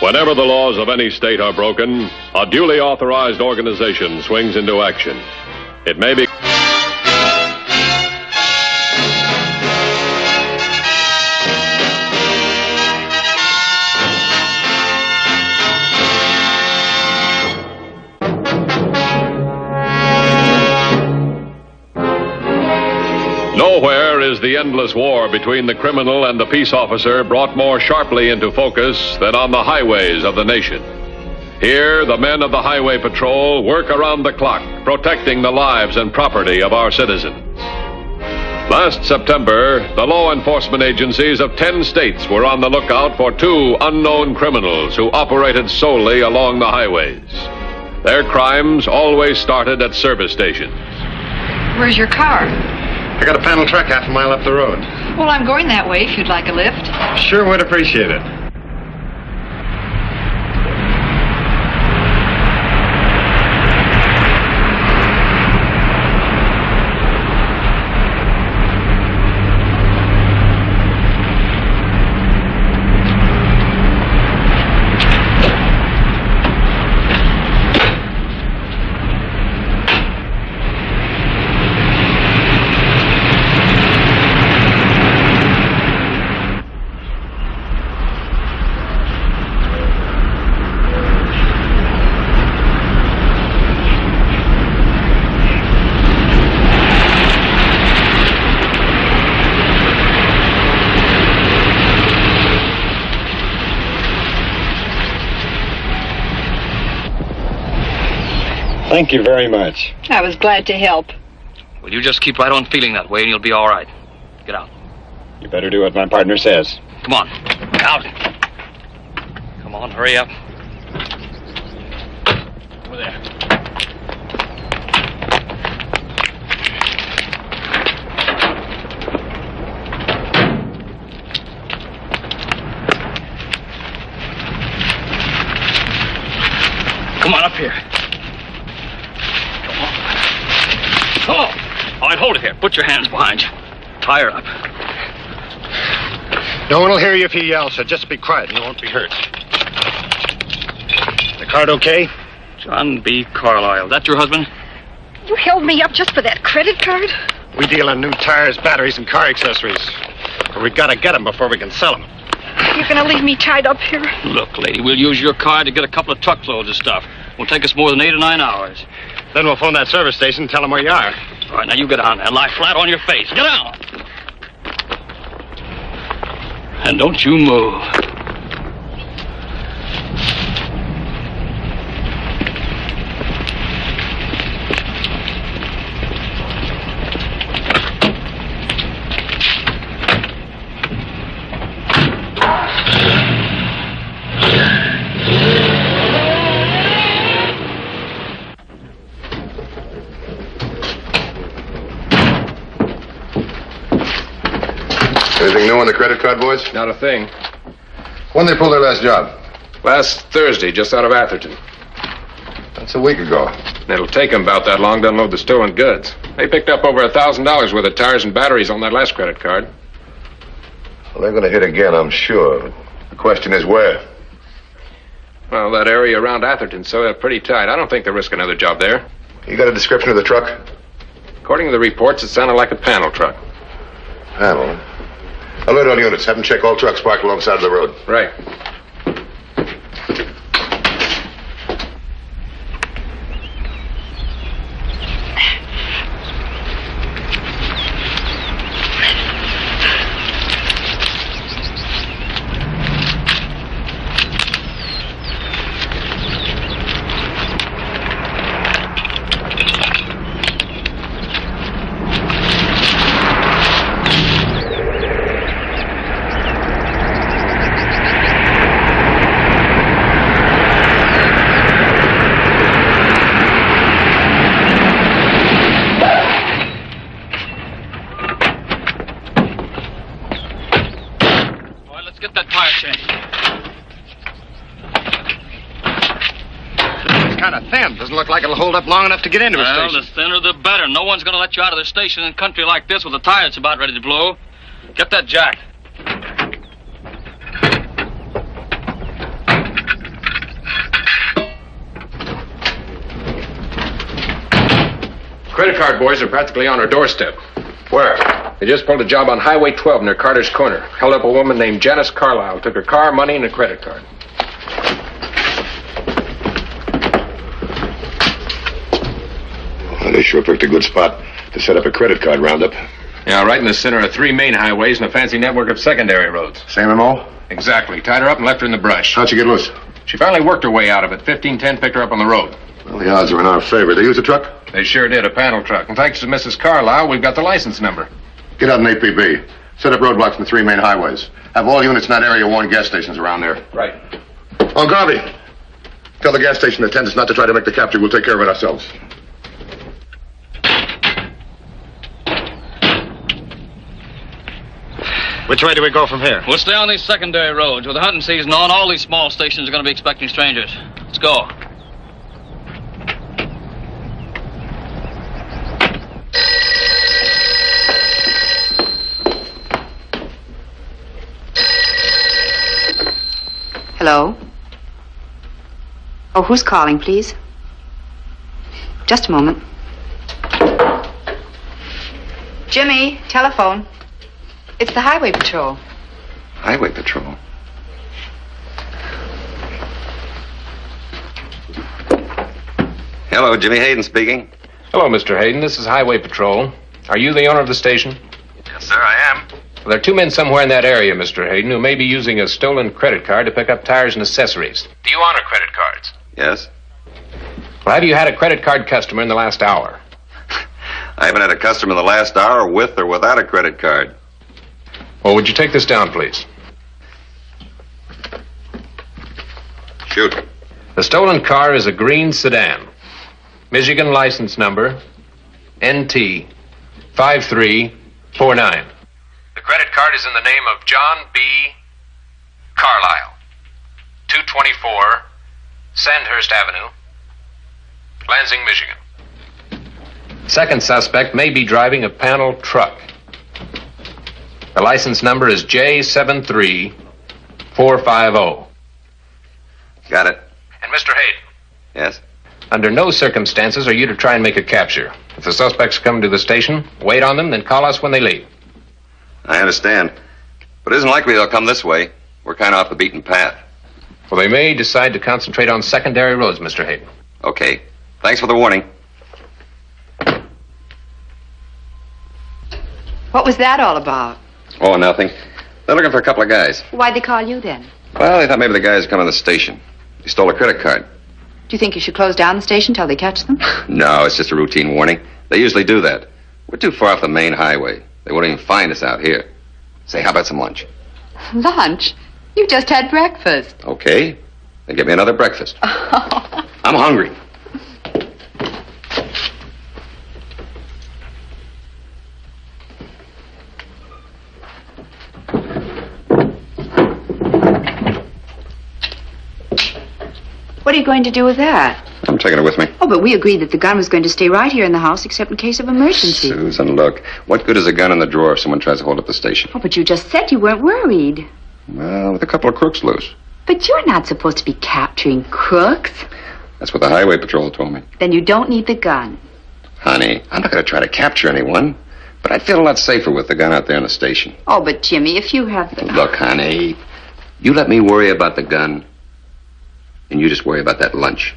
Whenever the laws of any state are broken, a duly authorized organization swings into action. It may be... Nowhere is the endless war between the criminal and the peace officer brought more sharply into focus than on the highways of the nation. Here, the men of the Highway Patrol work around the clock, protecting the lives and property of our citizens. Last September, the law enforcement agencies of 10 states were on the lookout for 2 unknown criminals who operated solely along the highways. Their crimes always started at service stations. Where's your car? I got a panel truck half a mile up the road. Well, I'm going that way if you'd like a lift. Sure would appreciate it. Thank you very much. I was glad to help. Well, you just keep right on feeling that way and you'll be all right. Get out. You better do what my partner says. Come on. Out. Come on, hurry up. Over there. Come on up here. Oh, all right, hold it here. Put your hands behind you. Tie her up. No one will hear you if you yell, so just be quiet and you won't be hurt. The card okay? John B. Carlisle. That your husband? You held me up just for that credit card? We deal in new tires, batteries, and car accessories. But we gotta get them before we can sell them. You're gonna leave me tied up here? Look, lady, we'll use your card to get a couple of truckloads of stuff. Won't take us more than 8 or 9 hours. Then we'll phone that service station and tell them where you are. All right, now you get down there and lie flat on your face. Get down! And don't you move. Anything new on the credit card, boys? Not a thing. When they pulled their last job? Last Thursday, just out of Atherton. That's a week ago. And it'll take them about that long to unload the stolen goods. They picked up over $1,000 worth of tires and batteries on that last credit card. Well, they're going to hit again, I'm sure. The question is where? Well, that area around Atherton's so pretty tight. I don't think they'll risk another job there. You got a description of the truck? According to the reports, it sounded like a panel truck. Panel? Alert all units. Have them check all trucks parked alongside of the road. Right. Doesn't look like it'll hold up long enough to get into a station. Well, the thinner the better. No one's going to let you out of the station in country like this with a tire that's about ready to blow. Get that jack. card boys are practically on our doorstep. Where? They just pulled a job on Highway 12 near Carter's Corner. Held up a woman named Janice Carlisle. Took her car, money, and a credit card. Well, they sure picked a good spot to set up a credit card roundup. Yeah, right in the center of 3 main highways and a fancy network of secondary roads. Same MO? Exactly. Tied her up and left her in the brush. How'd she get loose? She finally worked her way out of it. 1510 picked her up on the road. Well, the odds are in our favor. They use a truck? They sure did, a panel truck. And thanks to Mrs. Carlisle, we've got the license number. Get out an APB. Set up roadblocks in the 3 main highways. Have all units in that area warn gas stations around there. Right. Oh, Garvey. Tell the gas station attendants not to try to make the capture. We'll take care of it ourselves. Which way do we go from here? We'll stay on these secondary roads. With the hunting season on, all these small stations are going to be expecting strangers. Let's go. Hello? Oh, who's calling, please? Just a moment. Jimmy, telephone. It's the Highway Patrol. Highway Patrol? Hello, Jimmy Hayden speaking. Hello, Mr. Hayden. This is Highway Patrol. Are you the owner of the station? Yes, sir, I am. Well, there are 2 men somewhere in that area, Mr. Hayden, who may be using a stolen credit card to pick up tires and accessories. Do you honor credit cards? Yes. Well, have you had a credit card customer in the last hour? I haven't had a customer in the last hour with or without a credit card. Well, would you take this down, please? Shoot. The stolen car is a green sedan. Michigan license number NT 5349. The credit card is in the name of John B. Carlisle. 224 Sandhurst Avenue, Lansing, Michigan. Second suspect may be driving a panel truck. The license number is J73450. Got it. And Mr. Hayden, Yes? under no circumstances are you to try and make a capture. If the suspects come to the station, wait on them, then call us when they leave. I understand. But it isn't likely they'll come this way. We're kind of off the beaten path. Well, they may decide to concentrate on secondary roads, Mr. Hayden. Okay. Thanks for the warning. What was that all about? Oh, nothing. They're looking for a couple of guys. Why'd they call you then? Well, they thought maybe the guys would come to the station. They stole a credit card. Do you think you should close down the station till they catch them? No, it's just a routine warning. They usually do that. We're too far off the main highway. They won't even find us out here. Say, how about some lunch? Lunch? You just had breakfast. Okay. Then get me another breakfast. I'm hungry. What are you going to do with that? I'm taking it with me. Oh, but we agreed that the gun was going to stay right here in the house except in case of emergency. Susan, look. What good is a gun in the drawer if someone tries to hold up the station? Oh, but you just said you weren't worried. Well, with a couple of crooks loose. But you're not supposed to be capturing crooks. That's what the Highway Patrol told me. Then you don't need the gun. Honey, I'm not going to try to capture anyone. But I'd feel a lot safer with the gun out there in the station. Oh, but Jimmy, if you have the... Look, honey, you let me worry about the gun, and you just worry about that lunch.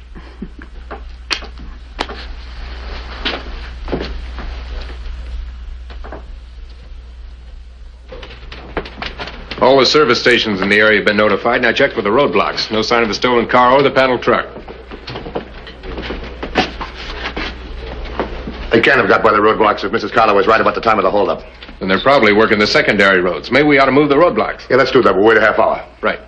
All the service stations in the area have been notified, and I checked with the roadblocks. No sign of the stolen car or the panel truck. They can't have got by the roadblocks if Mrs. Carlo was right about the time of the holdup. And they're probably working the secondary roads. Maybe we ought to move the roadblocks. Yeah, let's do that. We'll wait a half hour. Right.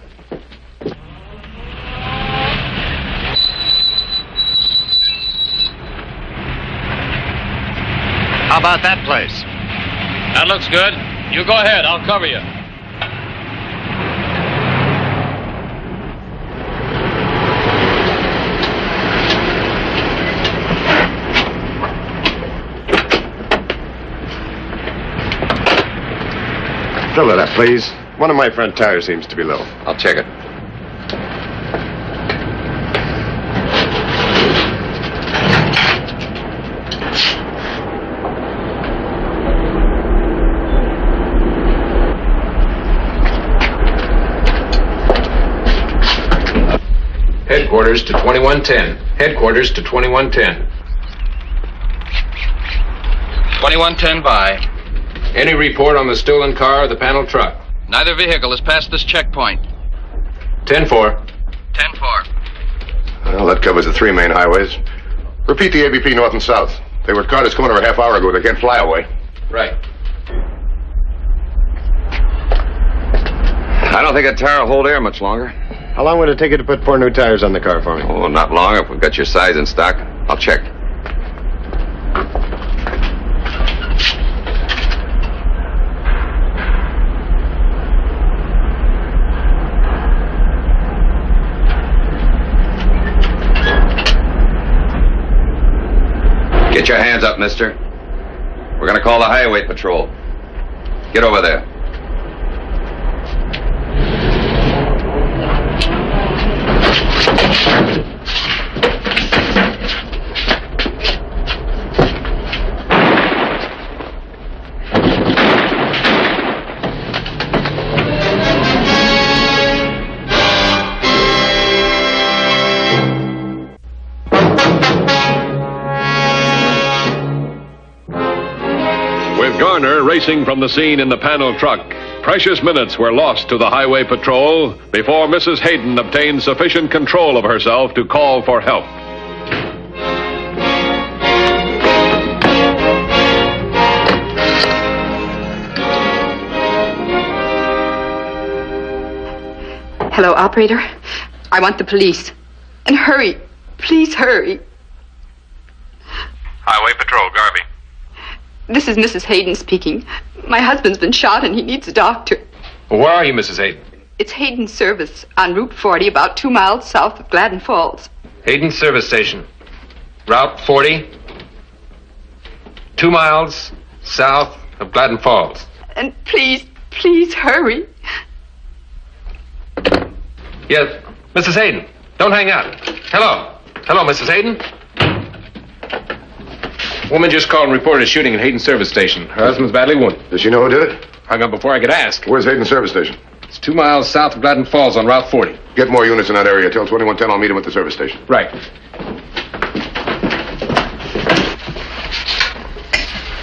How about that place? That looks good. You go ahead. I'll cover you. Fill it up, please. One of my front tires seems to be low. I'll check it. Headquarters to 2110. Headquarters to 2110. 2110 by. Any report on the stolen car or the panel truck? Neither vehicle has passed this checkpoint. 10-4. 10-4. Well, that covers the three main highways. Repeat the ABP north and south. They were at Carter's Corner a half hour ago. They can't fly away. Right. I don't think that tire will hold air much longer. How long would it take you to put 4 new tires on the car for me? Oh, not long. If we've got your size in stock, I'll check. Get your hands up, mister. We're going to call the highway patrol. Get over there. Racing from the scene in the panel truck, precious minutes were lost to the highway patrol before Mrs. Hayden obtained sufficient control of herself to call for help. Hello, operator. I want the police. And hurry. Please hurry. Highway Patrol, Garvey. This is Mrs. Hayden speaking. My husband's been shot and he needs a doctor. Well, where are you, Mrs. Hayden? It's Hayden's service on Route 40, about 2 miles south of Gladden Falls. Hayden Service Station. Route 40. 2 miles south of Gladden Falls. And please, please hurry. Yes, Mrs. Hayden. Don't hang up. Hello. Hello, Mrs. Hayden. Woman just called and reported a shooting at Hayden Service Station. Her husband's badly wounded. Does she know who did it? Hung up before I could ask. Where's Hayden Service Station? It's 2 miles south of Gladden Falls on Route 40. Get more units in that area. Tell 2110 I'll meet him at the service station. Right.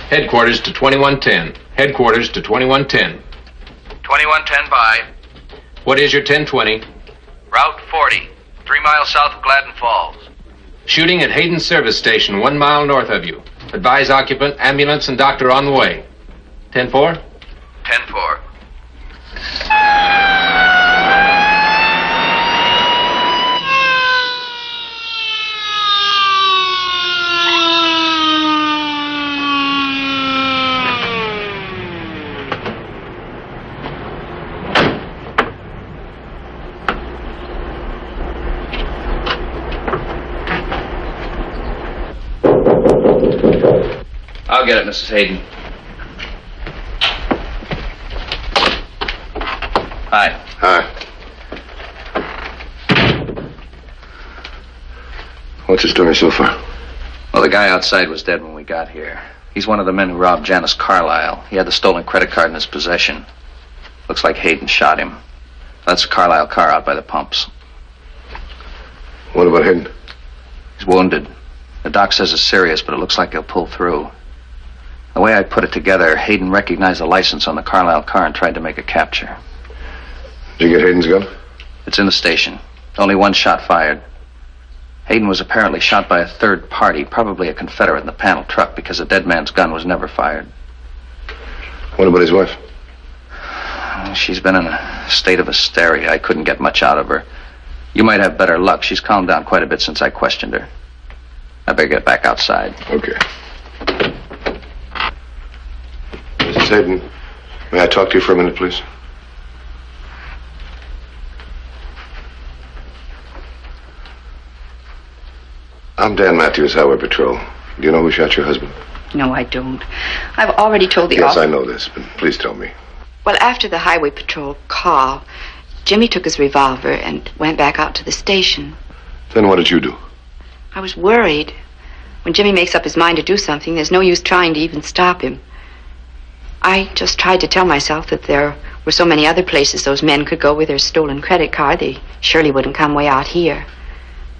Headquarters to 2110. Headquarters to 2110. 2110 by. What is your 1020? Route 40. 3 miles south of Gladden Falls. Shooting at Hayden Service Station, 1 mile north of you. Advise occupant, ambulance, and doctor on the way. 10-4? 10-4. I'll get it, Mrs. Hayden. Hi. Hi. What's the story so far? Well, the guy outside was dead when we got here. He's one of the men who robbed Janice Carlisle. He had the stolen credit card in his possession. Looks like Hayden shot him. That's the Carlisle car out by the pumps. What about Hayden? He's wounded. The doc says it's serious, but it looks like he'll pull through. The way I put it together, Hayden recognized the license on the Carlisle car and tried to make a capture. Did you get Hayden's gun? It's in the station. Only one shot fired. Hayden was apparently shot by a third party, probably a Confederate in the panel truck, because the dead man's gun was never fired. What about his wife? She's been in a state of hysteria. I couldn't get much out of her. You might have better luck. She's calmed down quite a bit since I questioned her. I better get back outside. Okay. Mrs. Hayden, may I talk to you for a minute, please? I'm Dan Matthews, Highway Patrol. Do you know who shot your husband? No, I don't. I've already told the Yes, I know this, but please tell me. Well, after the highway patrol call, Jimmy took his revolver and went back out to the station. Then what did you do? I was worried. When Jimmy makes up his mind to do something, there's no use trying to even stop him. I just tried to tell myself that there were so many other places those men could go with their stolen credit card, they surely wouldn't come way out here.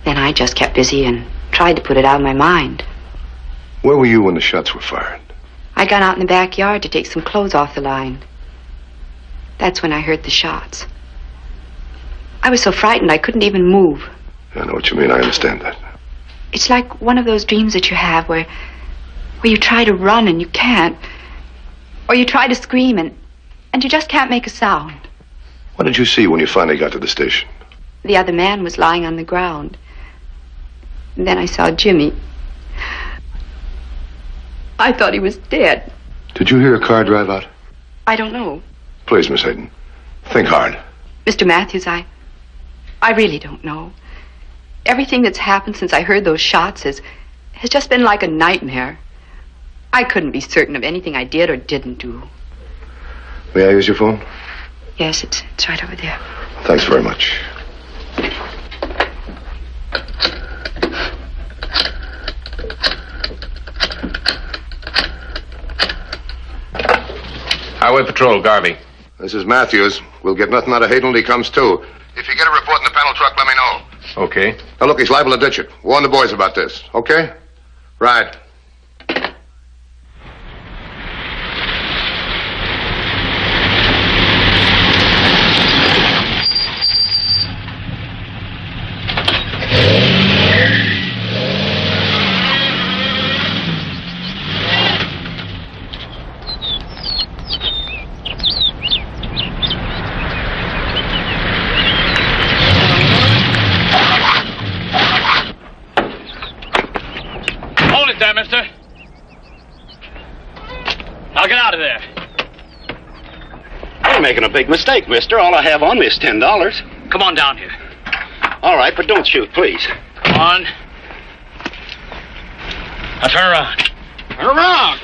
Then I just kept busy and tried to put it out of my mind. Where were you when the shots were fired? I'd gone out in the backyard to take some clothes off the line. That's when I heard the shots. I was so frightened I couldn't even move. I know what you mean. I understand that. It's like one of those dreams that you have where you try to run and you can't. Or you try to scream and you just can't make a sound. What did you see when you finally got to the station? The other man was lying on the ground. And then I saw Jimmy. I thought he was dead. Did you hear a car drive out? I don't know. Please, Miss Hayden, think hard. Mr. Matthews, I really don't know. Everything that's happened since I heard those shots has just been like a nightmare. I couldn't be certain of anything I did or didn't do. May I use your phone? Yes, it's right over there. Thanks very much. Highway Patrol, Garvey. This is Matthews. We'll get nothing out of Hayden till he comes to. If you get a report in the panel truck, let me know. Okay. Now, look, he's liable to ditch it. Warn the boys about this, okay? Right. Mister. Now get out of there. You're making a big mistake, mister. All I have on me is $10. Come on down here. All right, but don't shoot, please. Come on. Now turn around. Turn around.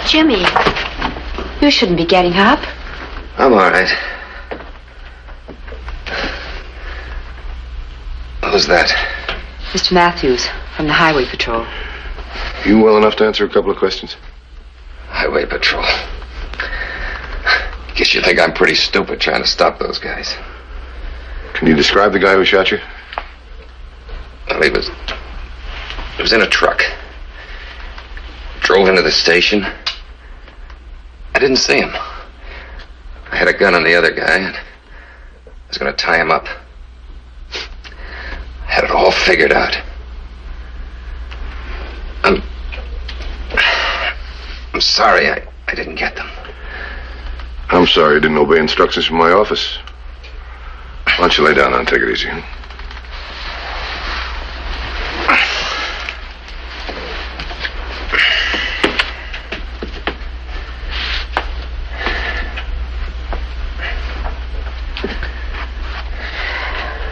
Jimmy, you shouldn't be getting up. I'm all right. What was that? Mr. Matthews from the Highway Patrol. You well enough to answer a couple of questions? Highway Patrol. Guess you think I'm pretty stupid trying to stop those guys. Can you describe the guy who shot you? Well, he was in a truck. Drove into the station. I didn't see him. I had a gun on the other guy, and I was going to tie him up. I had it all figured out. I'm sorry I didn't get them. I'm sorry I didn't obey instructions from my office. Why don't you lay down and take it easy?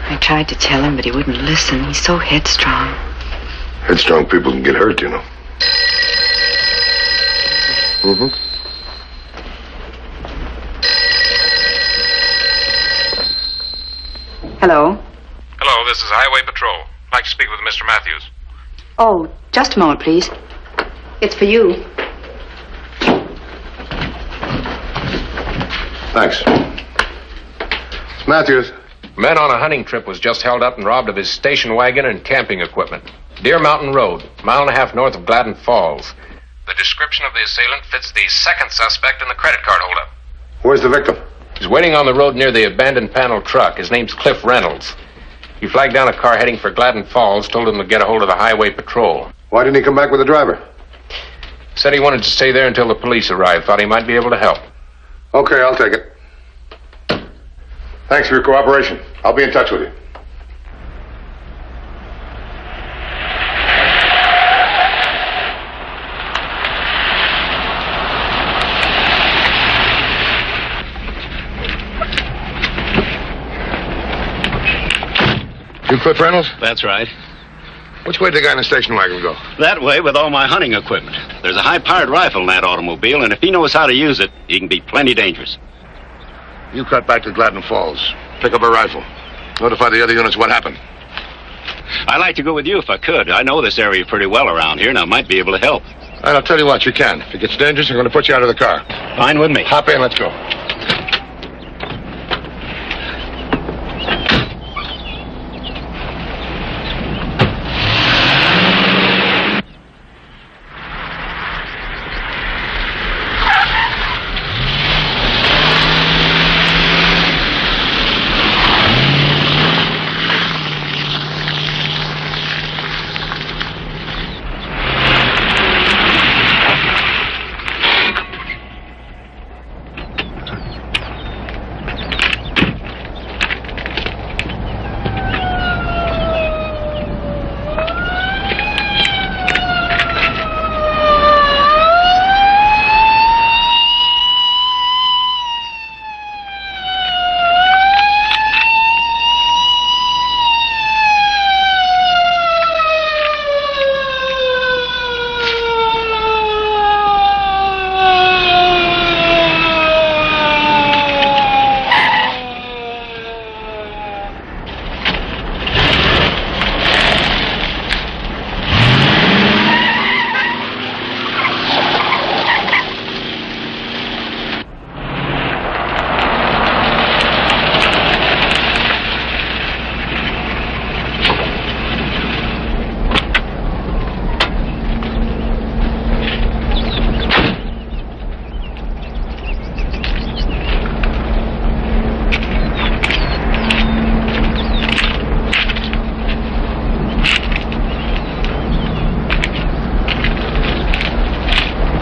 I tried to tell him, but he wouldn't listen. He's so headstrong. Headstrong people can get hurt, you know. Mm-hmm. Hello? Hello, this is Highway Patrol. I'd like to speak with Mr. Matthews. Oh, just a moment, please. It's for you. Thanks. Matthews. Man on a hunting trip was just held up and robbed of his station wagon and camping equipment. Deer Mountain Road, mile and a half north of Gladden Falls. The description of the assailant fits the second suspect in the credit card holdup. Where's the victim? He's waiting on the road near the abandoned panel truck. His name's Cliff Reynolds. He flagged down a car heading for Gladden Falls, told him to get a hold of the Highway Patrol. Why didn't he come back with the driver? Said he wanted to stay there until the police arrived. Thought he might be able to help. Okay, I'll take it. Thanks for your cooperation. I'll be in touch with you. You Cliff Reynolds? That's right. Which way did the guy in the station wagon go? That way with all my hunting equipment. There's a high-powered rifle in that automobile, and if he knows how to use it, he can be plenty dangerous. You cut back to Gladden Falls. Pick up a rifle. Notify the other units what happened. I'd like to go with you if I could. I know this area pretty well around here, and I might be able to help. All right, I'll tell you what, you can. If it gets dangerous, I'm going to put you out of the car. Fine with me. Hop in, let's go.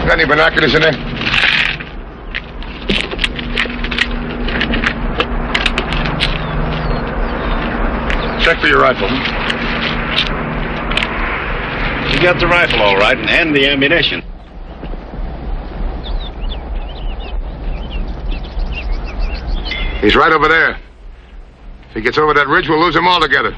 Got any binoculars in there? Check for your rifle. You got the rifle all right, and the ammunition. He's right over there. If he gets over that ridge, we'll lose him altogether.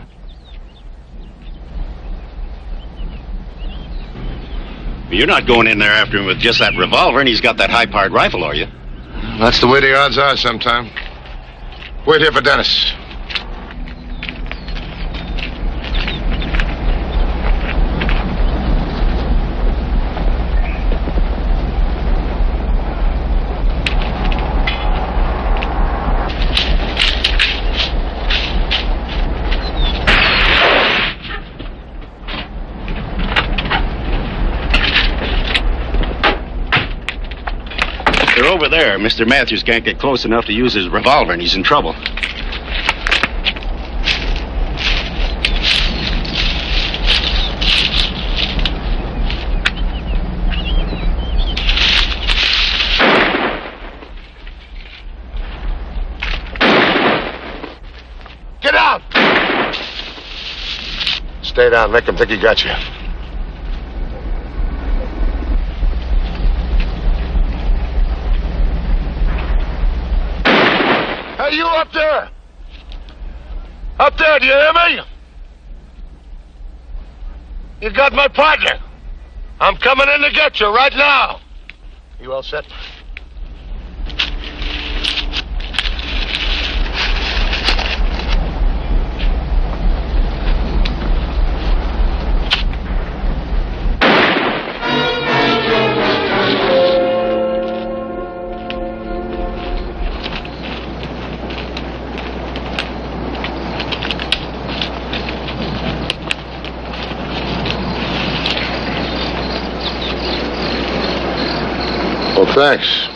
You're not going in there after him with just that revolver, and he's got that high-powered rifle, are you? That's the way the odds are sometime. Wait here for Dennis. They're over there. Mr. Matthews can't get close enough to use his revolver, and he's in trouble. Get down! Stay down. Make him think he got you. Hey, you up there? Up there, do you hear me? You got my partner. I'm coming in to get you right now. You all set? Well, thanks.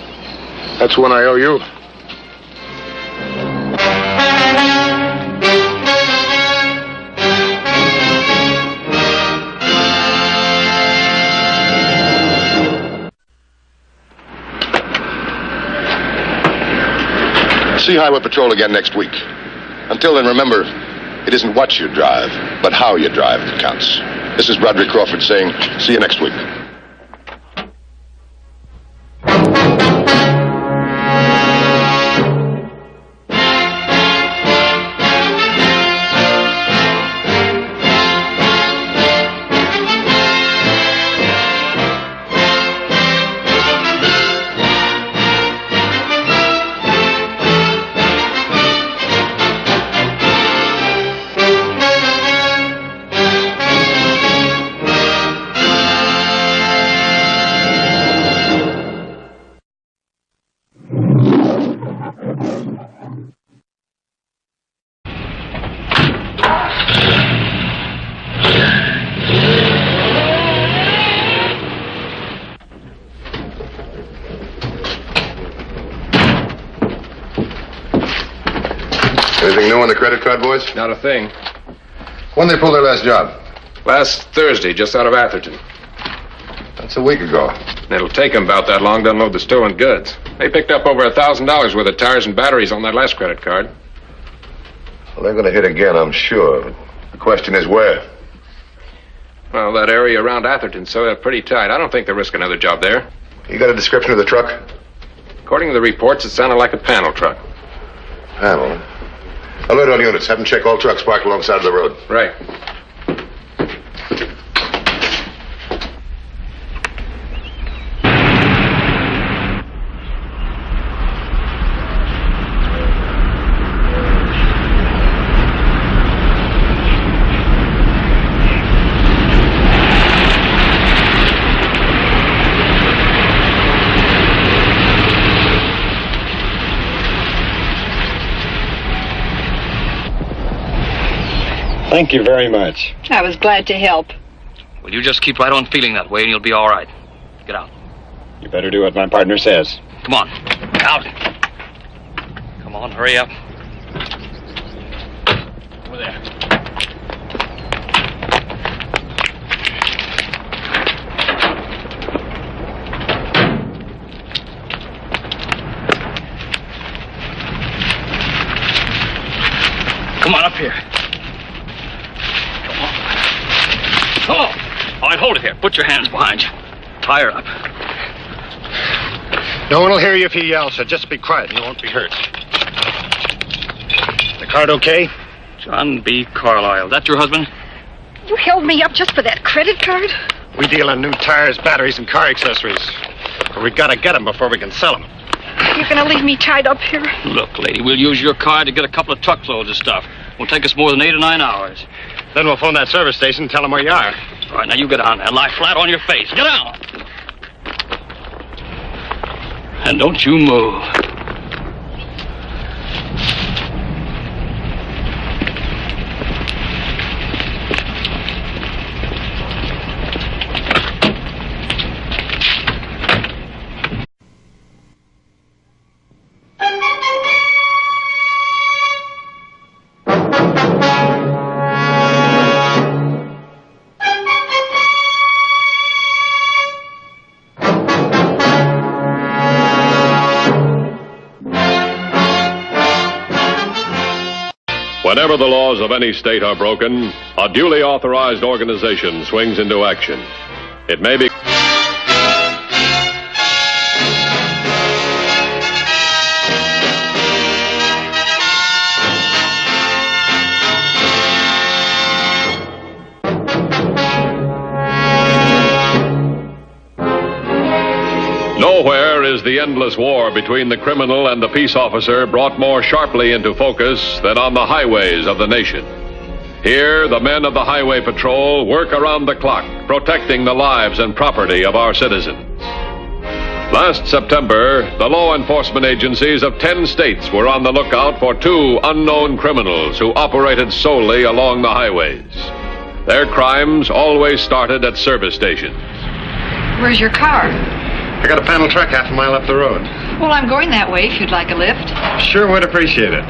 That's one I owe you. See Highway Patrol again next week. Until then, remember, it isn't what you drive, but how you drive that counts. This is Broderick Crawford saying, see you next week. know on the credit card, boys? Not a thing. When they pulled their last job? Last Thursday, just out of Atherton. That's a week ago. And it'll take them about that long to unload the stolen goods. They picked up over $1,000 worth of tires and batteries on that last credit card. Well, they're going to hit again, I'm sure. The question is where? Well, that area around Atherton's so pretty tight. I don't think they'll risk another job there. You got a description of the truck? According to the reports, it sounded like a panel truck. Panel? Alert all units. Have them check all trucks parked alongside of the road. Right. Thank you very much. I was glad to help. Well, you just keep right on feeling that way and you'll be all right. Get out. You better do what my partner says. Come on. Out. Come on, hurry up. Over there. Come on up here. Oh, all right, hold it here. Put your hands behind you. Tie her up. No one will hear you if you yell, so just be quiet and you won't be hurt. The card okay? John B. Carlisle. That your husband? You held me up just for that credit card? We deal in new tires, batteries, and car accessories. But we've got to get them before we can sell them. You're gonna leave me tied up here? Look, lady, we'll use your card to get a couple of truckloads of stuff. Won't take us more than 8 or 9 hours. Then we'll phone that service station and tell them where you are. All right, now you get down there. Lie flat on your face. Get down. And don't you move. Whenever the laws of any state are broken, a duly authorized organization swings into action. It may be... Nowhere is the endless war between the criminal and the peace officer brought more sharply into focus than on the highways of the nation. Here, the men of the Highway Patrol work around the clock, protecting the lives and property of our citizens. Last September, the law enforcement agencies of 10 states were on the lookout for 2 unknown criminals who operated solely along the highways. Their crimes always started at service stations. Where's your car? I got a panel truck half a mile up the road. Well, I'm going that way if you'd like a lift. Sure would appreciate it.